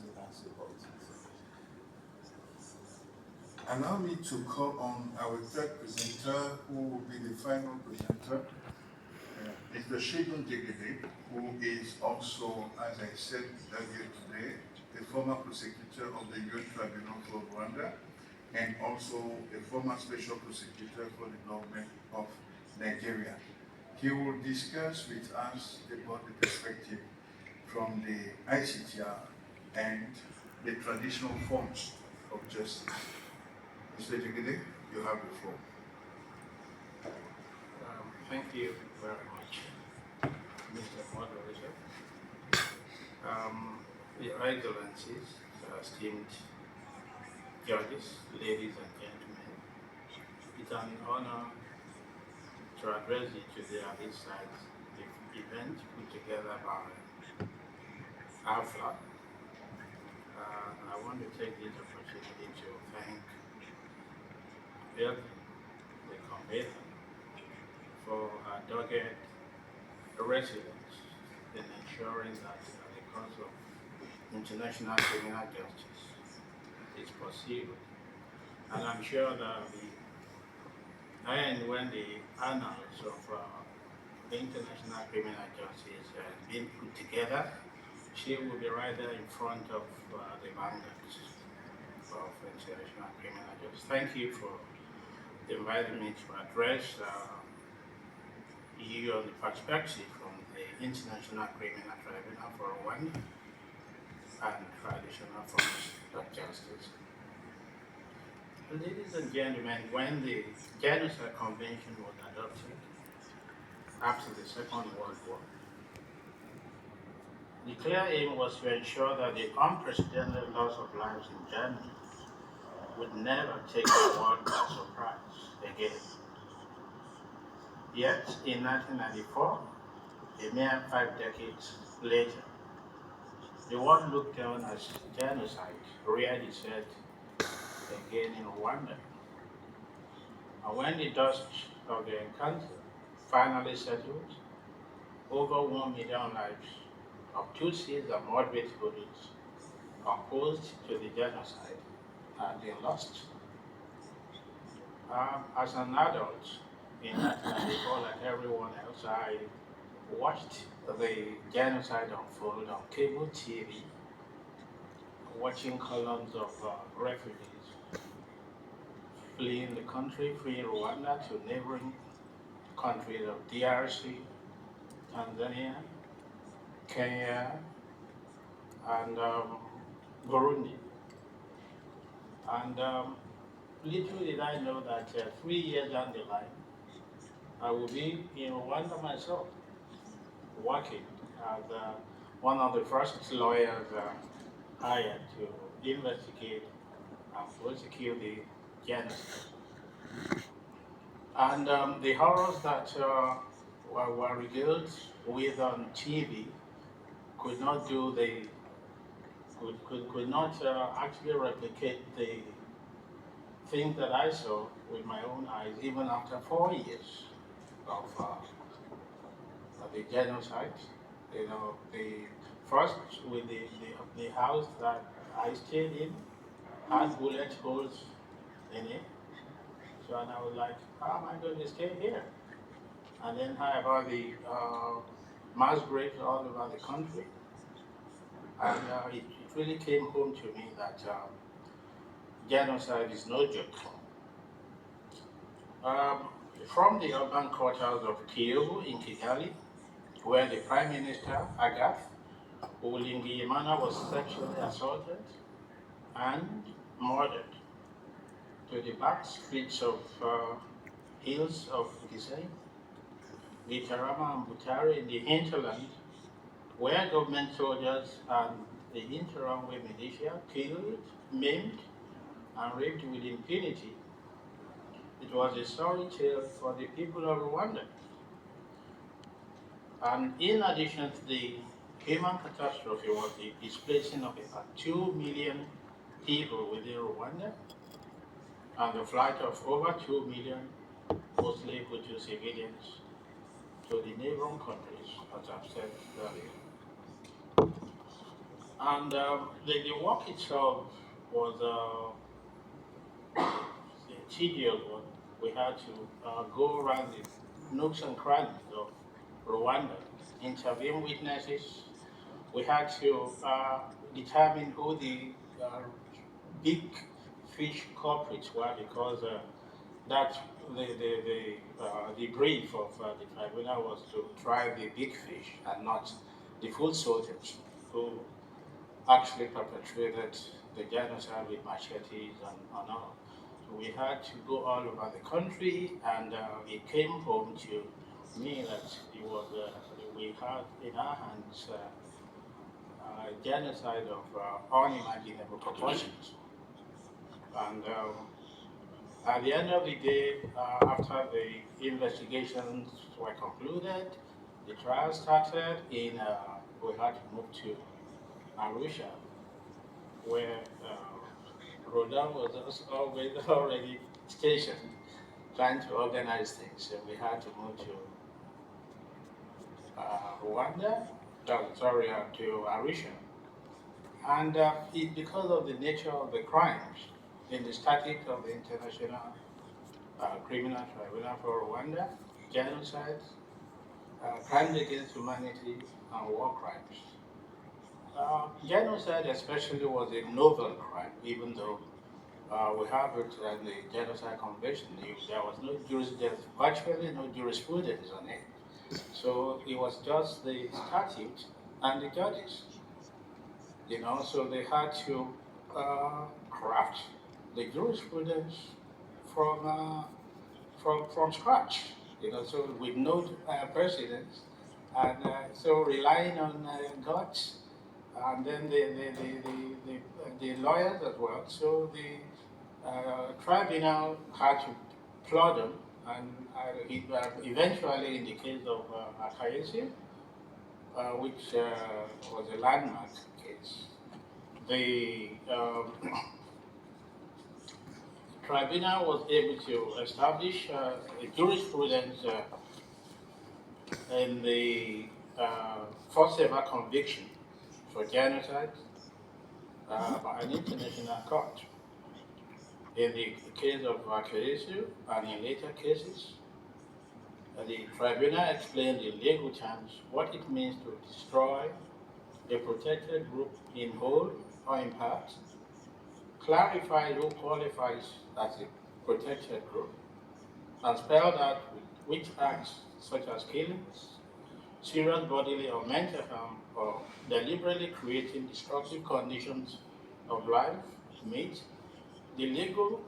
ethnic and state politics. Allow me to call on our third presenter, who will be the final presenter. Mr. Segun Jegede, who is also, as I said earlier today, a former prosecutor of the UN Tribunal for Rwanda, and also a former special prosecutor for the government of Nigeria. He will discuss with us about the perspective from the ICTR and the traditional forms of justice. Mr. Jegede, you have the floor. Thank you very much, Mr. Moderator. Your Excellencies, esteemed judges, ladies and gentlemen, it's an honor to address you today at this site, the event put together by AFLA. I want to take this opportunity to thank the committee for dogged residence in ensuring that the cause of international criminal justice is pursued. And I'm sure that when the annals of the international criminal justice has been put together, she will be right there in front of the vanguards of international criminal justice. Thank you for inviting me to address you on the perspective from the International Criminal Tribunal for Rwanda and traditional forms of justice. Ladies and gentlemen, when the Genocide Convention was adopted after the Second World War, the clear aim was to ensure that the unprecedented loss of lives in Germany would never take the world by surprise again. Yet, in 1994, a mere 5 decades later, the world looked down as genocide reared its head again in Rwanda. And when the dust of the encounter finally settled, over 1 million lives of Tutsis and moderate Hutus opposed to the genocide had been lost. As an adult in 1994, like everyone else, I watched the genocide unfold on cable TV, watching columns of refugees fleeing the country, fleeing Rwanda to neighboring countries of DRC, Tanzania, Kenya, and Burundi. And little did I know that 3 years down the line, I will be in Rwanda myself, working as one of the first lawyers hired to investigate and prosecute the genocide. And the horrors that were revealed with on TV could not do could not actually replicate the things that I saw with my own eyes, even after 4 years of the genocide. You know, the first with the house that I stayed in had bullet holes in it. So and I was like, how am I going to stay here? And then how about the mass graves all over the country? And it really came home to me that genocide is no joke. From the urban quarters of Kiyovu in Kigali, where the Prime Minister, Agathe Uwilingiyimana, was sexually assaulted and murdered, to the back streets of hills of Gisenyi, Gitarama and Butare in the hinterland, where government soldiers and the Interamwe militia killed, maimed, and raped with impunity. It was a sorry tale for the people of Rwanda. And in addition to the human catastrophe was the displacing of about 2 million people within Rwanda, and the flight of over 2 million, mostly Hutu civilians, to the neighboring countries, as I've said earlier. And the work itself was a tedious one. We had to go around the nooks and crannies of Rwanda, interview witnesses. We had to determine who the big fish culprits were, because that the brief of the tribunal was to try the big fish and not the foot soldiers who actually perpetrated the genocide with machetes and all. So we had to go all over the country, and it came home to me that it was we had in our hands genocide of unimaginable proportions. And at the end of the day, after the investigations were concluded, the trial started we had to move to Arusha, where Rodan was always already stationed, trying to organize things. So we had to move to Rwanda, to Arusha. And because of the nature of the crimes in the statute of the International Criminal Tribunal for Rwanda, genocide, crimes against humanity, and war crimes. Genocide especially was a novel crime, even though we have it in the Genocide Convention. There was there's virtually no jurisprudence on it. So it was just the statute and the judges, so they had to craft the jurisprudence from scratch, so with no precedents, and so relying on guts, and then the lawyers as well. So the tribunal had to plod them, and eventually, in the case of Akayesu, which was a landmark case, the tribunal was able to establish a jurisprudence in the first ever conviction for genocide by an international court. In the case of Akayesu and in later cases, the tribunal explained in legal terms what it means to destroy a protected group in whole or in part, clarified who qualifies as a protected group, and spelled out which acts, such as killings, serious bodily or mental harm, or deliberately creating destructive conditions of life, meet the legal